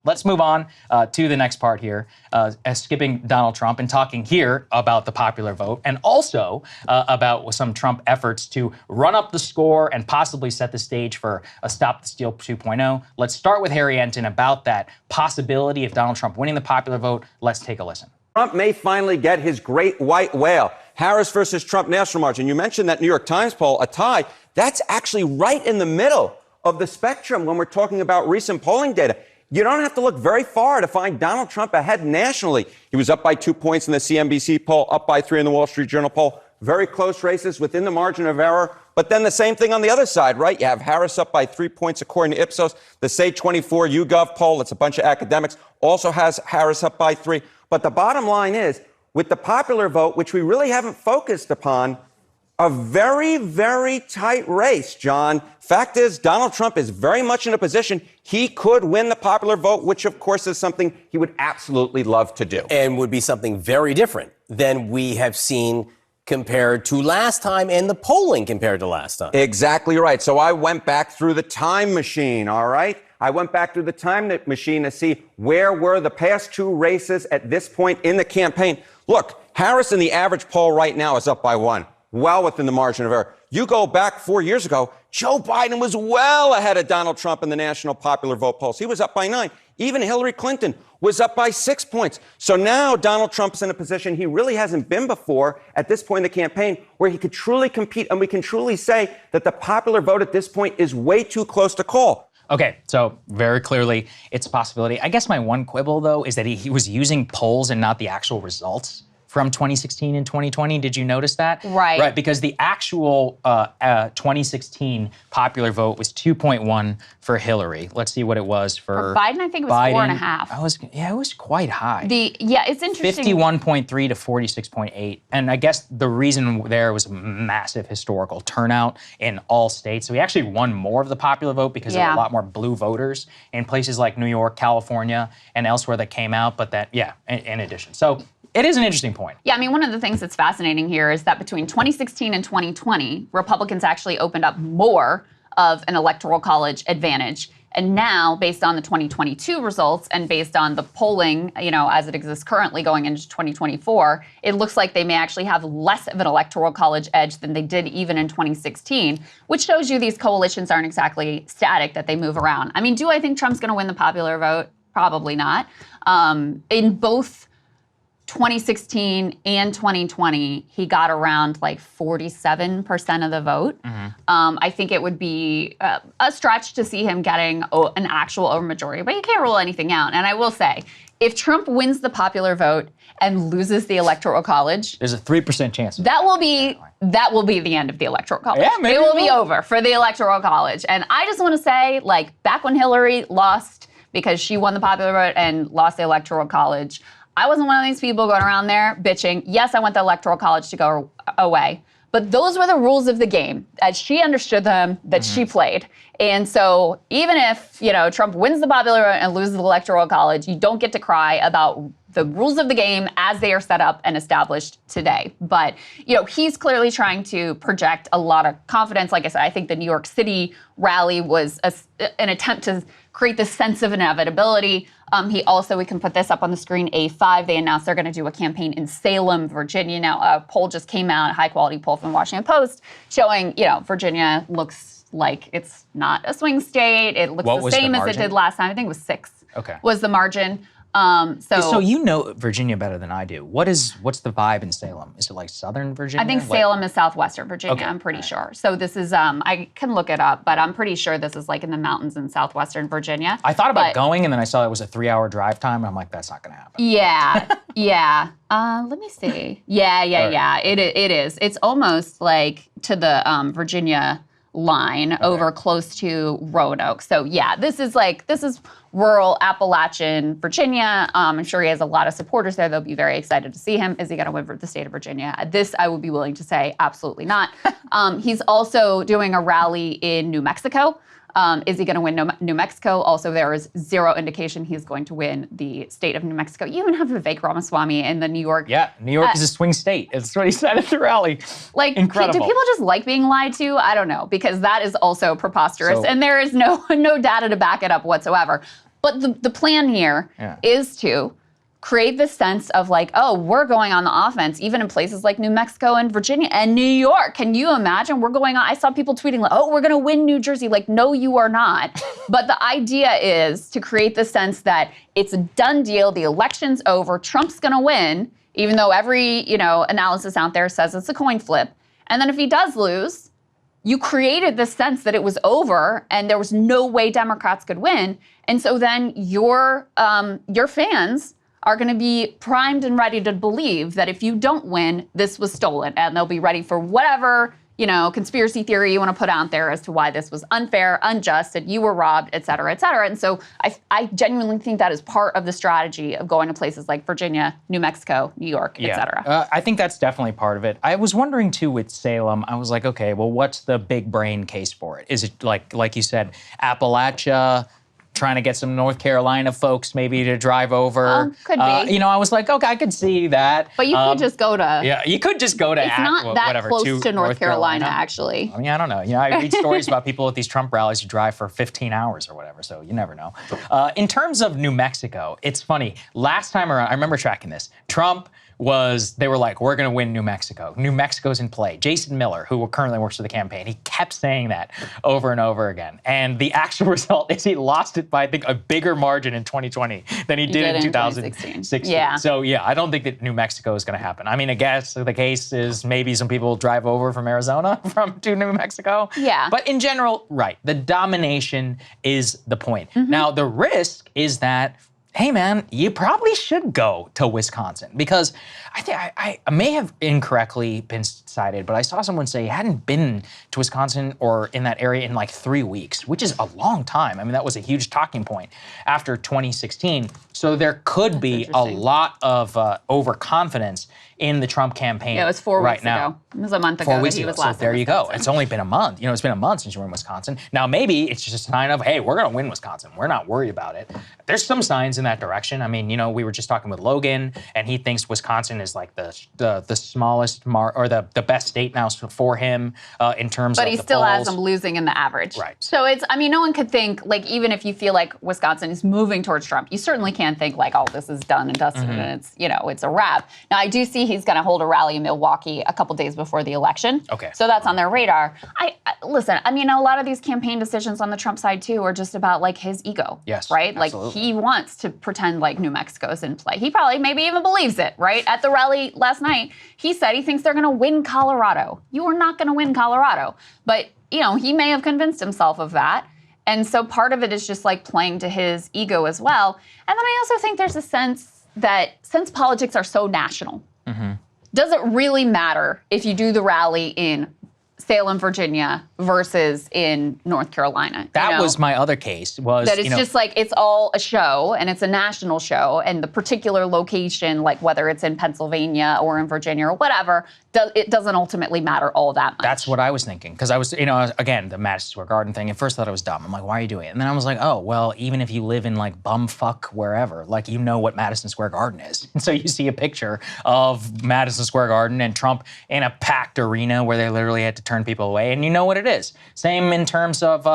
let's move on to the next part here, skipping Donald Trump and talking here about the popular vote and also about some Trump efforts to run up the score and possibly set the stage for a Stop the Steal 2.0. Let's start with Harry Enten about that possibility of Donald Trump winning the popular vote. Let's take a listen. Trump may finally get his great white whale. Harris versus Trump national margin. You mentioned that New York Times poll, a tie. That's actually right in the middle of the spectrum when we're talking about recent polling data. You don't have to look very far to find Donald Trump ahead nationally. He was up by 2 points in the CNBC poll, up by 3 in the Wall Street Journal poll. Very close races within the margin of error. But then the same thing on the other side, right? You have Harris up by 3 points according to Ipsos. The Say 24 YouGov poll, it's a bunch of academics, also has Harris up by 3. But the bottom line is, with the popular vote, which we really haven't focused upon, a very, very tight race, John. Fact is, Donald Trump is very much in a position he could win the popular vote, which, of course, is something he would absolutely love to do. And would be something very different than we have seen compared to last time and the polling compared to last time. Exactly right. So I went back through the time machine, all right? I went back through the time machine to see where were the past 2 races at this point in the campaign. Look, Harris in the average poll right now is up by 1, well within the margin of error. You go back 4 years ago, Joe Biden was well ahead of Donald Trump in the national popular vote polls. He was up by 9. Even Hillary Clinton was up by 6 points. So now Donald Trump's in a position he really hasn't been before at this point in the campaign where he could truly compete. And we can truly say that the popular vote at this point is way too close to call. Okay, so very clearly it's a possibility. I guess my one quibble, though, is that he was using polls and not the actual results from 2016 and 2020. Did you notice that? Right. Right, because the actual 2016 popular vote was 2.1 for Hillary. Let's see what it was for Biden. I think it was Biden. 4.5. It was quite high. It's interesting. 51.3 to 46.8. And I guess the reason there was massive historical turnout in all states. So he actually won more of the popular vote because there were a lot more blue voters in places like New York, California, and elsewhere that came out. But that, in addition. So it is an interesting point. Yeah, I mean, one of the things that's fascinating here is that between 2016 and 2020, Republicans actually opened up more of an electoral college advantage. And now, based on the 2022 results and based on the polling, as it exists currently going into 2024, it looks like they may actually have less of an electoral college edge than they did even in 2016, which shows you these coalitions aren't exactly static, that they move around. I mean, do I think Trump's going to win the popular vote? Probably not. In both 2016 and 2020, he got around like 47% of the vote. Mm-hmm. I think it would be a stretch to see him getting an actual overmajority, but you can't rule anything out. And I will say, if Trump wins the popular vote and loses the electoral college, there's a 3% chance. That will be the end of the electoral college. Yeah, maybe it will be over for the electoral college. And I just want to say, like, back when Hillary lost because she won the popular vote and lost the electoral college, I wasn't one of these people going around there bitching. Yes, I want the electoral college to go away. But those were the rules of the game, as she understood them, that she played. And so even if, Trump wins the popular vote and loses the electoral college, you don't get to cry about the rules of the game as they are set up and established today. But, he's clearly trying to project a lot of confidence. Like I said, I think the New York City rally was an attempt to create this sense of inevitability. He also, we can put this up on the screen, A5, they announced they're going to do a campaign in Salem, Virginia. Now, a poll just came out, a high-quality poll from the Washington Post, showing, Virginia looks like it's not a swing state. It looks the same as it did last time. I think it was 6 was the margin. So you know Virginia better than I do. What's the vibe in Salem? Is it like Southern Virginia? I think Salem is southwestern Virginia. Okay. I'm pretty sure. So this is, I can look it up, but I'm pretty sure this is like in the mountains in southwestern Virginia. I thought about going, and then I saw it was a 3-hour drive time, and I'm like, that's not going to happen. Yeah. Let me see. Yeah. It is. It's almost like to the Virginia line over close to Roanoke. So this is rural Appalachian Virginia. I'm sure he has a lot of supporters there. They'll be very excited to see him. Is he going to win for the state of Virginia? This I would be willing to say absolutely not. He's also doing a rally in New Mexico. Is he going to win New Mexico? Also, there is zero indication he's going to win the state of New Mexico. You even have Vivek Ramaswamy in the New York. Yeah, New York is a swing state. That's what he said at the rally. Incredible. Do people just like being lied to? I don't know, because that is also preposterous, and there is no data to back it up whatsoever. But the plan here is to create this sense of like, oh, we're going on the offense, even in places like New Mexico and Virginia and New York. Can you imagine? We're going on. I saw people tweeting like, oh, we're going to win New Jersey. Like, no, you are not. But the idea is to create the sense that it's a done deal. The election's over. Trump's going to win, even though every, analysis out there says it's a coin flip. And then if he does lose, you created this sense that it was over and there was no way Democrats could win. And so then your fans are going to be primed and ready to believe that if you don't win, this was stolen. And they'll be ready for whatever, conspiracy theory you want to put out there as to why this was unfair, unjust, that you were robbed, et cetera, et cetera. And so I genuinely think that is part of the strategy of going to places like Virginia, New Mexico, New York, et cetera. I think that's definitely part of it. I was wondering, too, with Salem, I was like, okay, well, what's the big brain case for it? Is it, like you said, Appalachia, trying to get some North Carolina folks maybe to drive over? Could be. I was like, okay, I could see that. But you could just go to... Yeah, you could just go to... It's not that close to North Carolina, actually. I mean, I don't know. I read stories about people at these Trump rallies who drive for 15 hours or whatever, so you never know. In terms of New Mexico, it's funny. Last time around, I remember tracking this. Trump they were like, we're going to win New Mexico. New Mexico's in play. Jason Miller, who currently works for the campaign, he kept saying that over and over again. And the actual result is he lost it by, I think, a bigger margin in 2020 than he did in 2016. Yeah. So, I don't think that New Mexico is going to happen. I mean, I guess the case is maybe some people drive over from Arizona to New Mexico. Yeah. But in general, right, the domination is the point. Now, the risk is that, hey, man, you probably should go to Wisconsin, because I think I may have incorrectly been cited, but I saw someone say he hadn't been to Wisconsin or in that area in like 3 weeks, which is a long time. I mean, that was a huge talking point after 2016. So there could be a lot of overconfidence in the Trump campaign. Yeah, it was 4 weeks right now. ago. It was a month ago. 4 weeks that he ago. was last So there in you go. Wisconsin. It's only been a month. It's been a month since you were in Wisconsin. Now maybe it's just a sign of, hey, we're going to win Wisconsin. We're not worried about it. There's some signs in that direction. I mean, we were just talking with Logan, and he thinks Wisconsin is like the smallest or the best state now for him in terms of But he the still polls. has them losing in the average. Right. So no one could think, like, even if you feel like Wisconsin is moving towards Trump, you certainly can't think like, oh, this is done and dusted and it's a wrap. Now, I do see he's going to hold a rally in Milwaukee a couple days before the election. Okay. So that's on their radar. Listen, I mean, a lot of these campaign decisions on the Trump side, too, are just about, like, his ego. Yes, right? absolutely. Like, he wants to pretend like New Mexico's in play. He probably maybe even believes it, right? At the rally last night, he said he thinks they're going to win Colorado. You are not going to win Colorado. But, he may have convinced himself of that. And so part of it is just like playing to his ego as well. And then I also think there's a sense that since politics are so national, does it really matter if you do the rally in Salem, Virginia versus in North Carolina? That was my other case. That it's just like it's all a show and it's a national show, and the particular location, like whether it's in Pennsylvania or in Virginia or whatever, it doesn't ultimately matter all that much. That's what I was thinking, because I was, again, the Madison Square Garden thing. At first I thought it was dumb. I'm like, why are you doing it? And then I was like, oh, well, even if you live in like bumfuck wherever, like what Madison Square Garden is. And so you see a picture of Madison Square Garden and Trump in a packed arena where they literally had to turn people away, and you know what it is. Same in terms of,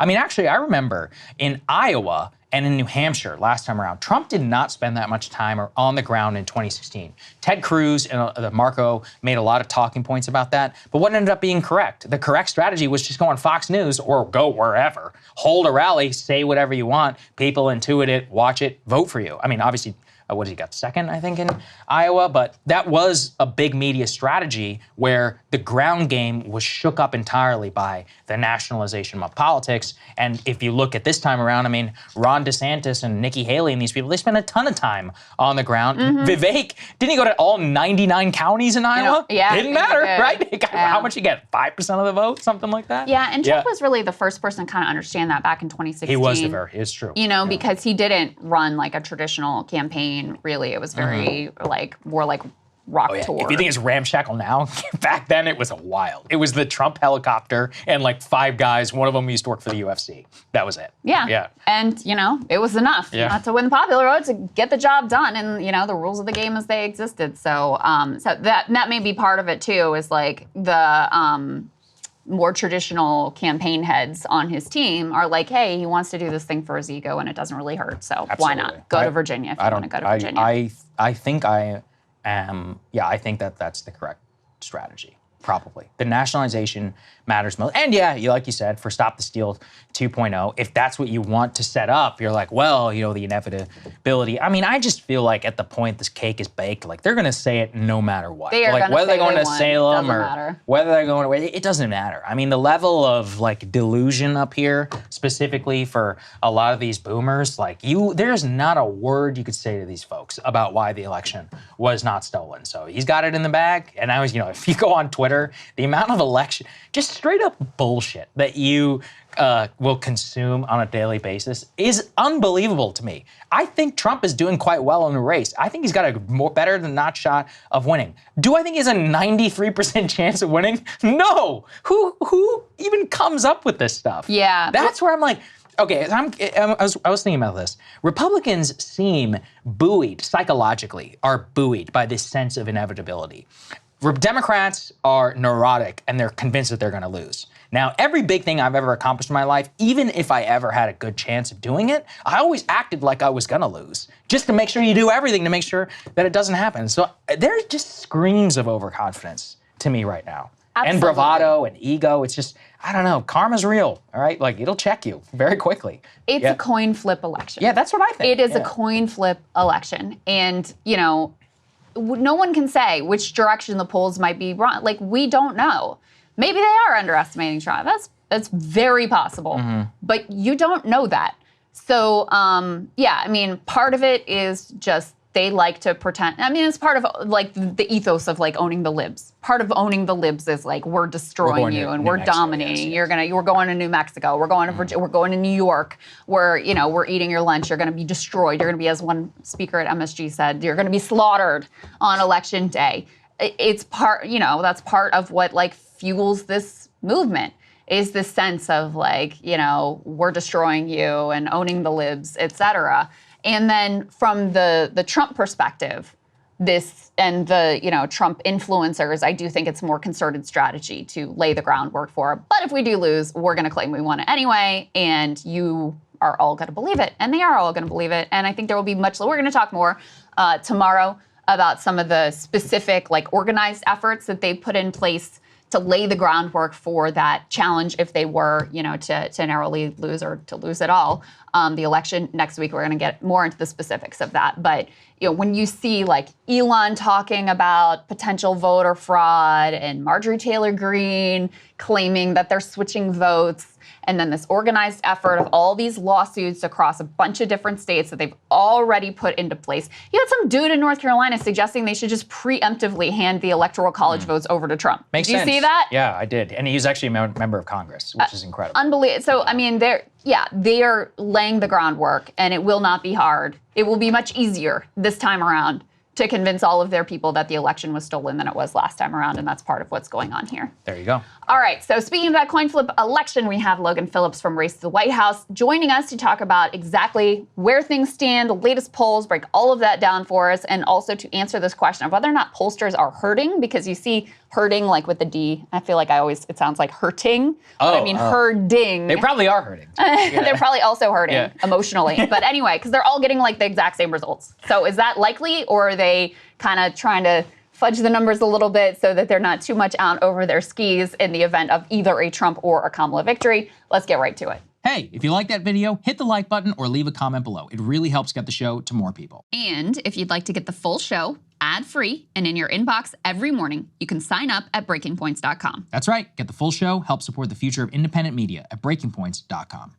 actually, I remember in Iowa and in New Hampshire last time around, Trump did not spend that much time on the ground in 2016. Ted Cruz and Marco made a lot of talking points about that, but what ended up being correct? The correct strategy was just go on Fox News or go wherever, hold a rally, say whatever you want, people intuit it, watch it, vote for you. I mean, obviously, what he got second, I think, in Iowa, but that was a big media strategy where the ground game was shook up entirely by the nationalization of politics. And if you look at this time around, I mean, Ron DeSantis and Nikki Haley and these people, they spent a ton of time on the ground. Vivek, didn't he go to all 99 counties in Iowa? Yeah. Didn't matter, right? How much he get? 5% of the vote, something like that? Yeah, and Trump was really the first person to kind of understand that back in 2016. He was it's true. Because he didn't run like a traditional campaign. Really, it was very more like rock tour. If you think it's ramshackle now, back then it was wild. It was the Trump helicopter and like 5 guys. One of them used to work for the UFC. That was it. Yeah. And it was enough not to win the popular vote, to get the job done, and the rules of the game as they existed. So that may be part of it too. Is like the more traditional campaign heads on his team are like, hey, he wants to do this thing for his ego and it doesn't really hurt. So why not? Go to Virginia if you want to go to Virginia. I think I am, I think that's the correct strategy. Probably. The nationalization matters most. And yeah, like you said, for Stop the Steal 2.0, if that's what you want to set up, you're like, well, the inevitability. I mean, I just feel like at the point this cake is baked, like they're going to say it no matter what. They are like whether they're going to Salem doesn't or matter. whether they're going to, it doesn't matter. I mean, the level of like delusion up here, specifically for a lot of these boomers, like there's not a word you could say to these folks about why the election was not stolen. So he's got it in the bag. And I was, if you go on Twitter, the amount of election, just straight up bullshit that you will consume on a daily basis is unbelievable to me. I think Trump is doing quite well in the race. I think he's got a more better than not shot of winning. Do I think he has a 93% chance of winning? No. Who even comes up with this stuff? Yeah. That's where I'm like, okay, I was thinking about this. Republicans seem buoyed, psychologically, are buoyed by this sense of inevitability. Democrats are neurotic and they're convinced that they're going to lose. Now, every big thing I've ever accomplished in my life, even if I ever had a good chance of doing it, I always acted like I was going to lose, just to make sure you do everything to make sure that it doesn't happen. So there's just screams of overconfidence to me right now. Absolutely. And bravado and ego. It's just, I don't know, karma's real, all right? Like, it'll check you very quickly. It's a coin flip election. Yeah, that's what I think. It is a coin flip election. And, no one can say which direction the polls might be wrong. Like, we don't know. Maybe they are underestimating Trump. That's very possible. But you don't know that. So, part of it is just they like to pretend. I mean, it's part of like the ethos of like owning the libs. Part of owning the libs is like we're destroying you and we're dominating. Yes. You're going to New Mexico. We're going to Virginia. We're going to New York. We're eating your lunch. You're going to be destroyed. You're going to be, as one speaker at MSG said, you're going to be slaughtered on election day. It's part. That's part of what like fuels this movement. Is this sense of like we're destroying you and owning the libs, et cetera. And then from the Trump perspective, this and the Trump influencers, I do think it's a more concerted strategy to lay the groundwork for. But if we do lose, we're going to claim we won it anyway, and you are all going to believe it, and they are all going to believe it. And I think there will be we're going to talk more tomorrow about some of the specific like organized efforts that they put in place to lay the groundwork for that challenge if they were, to narrowly lose or to lose at all the election. Next week, we're going to get more into the specifics of that. But, when you see like Elon talking about potential voter fraud and Marjorie Taylor Greene claiming that they're switching votes, and then this organized effort of all these lawsuits across a bunch of different states that they've already put into place. You had some dude in North Carolina suggesting they should just preemptively hand the electoral college votes over to Trump. Makes sense. Did you see that? Yeah, I did. And he's actually a member of Congress, which is incredible. Unbelievable. So, I mean, they are laying the groundwork, and it will not be hard. It will be much easier this time around to convince all of their people that the election was stolen than it was last time around, and that's part of what's going on here. There you go. All right, so speaking of that coin flip election, we have Logan Phillips from Race to the White House joining us to talk about exactly where things stand, the latest polls, break all of that down for us, and also to answer this question of whether or not pollsters are hurting, because you see hurting like with the D. I feel like it sounds like hurting, but I mean herding. They probably are hurting. They're probably also hurting emotionally. But anyway, because they're all getting like the exact same results. So is that likely, or are they kind of trying to fudge the numbers a little bit so that they're not too much out over their skis in the event of either a Trump or a Kamala victory? Let's get right to it. Hey, if you like that video, hit the like button or leave a comment below. It really helps get the show to more people. And if you'd like to get the full show ad-free and in your inbox every morning, you can sign up at breakingpoints.com. That's right. Get the full show, help support the future of independent media at breakingpoints.com.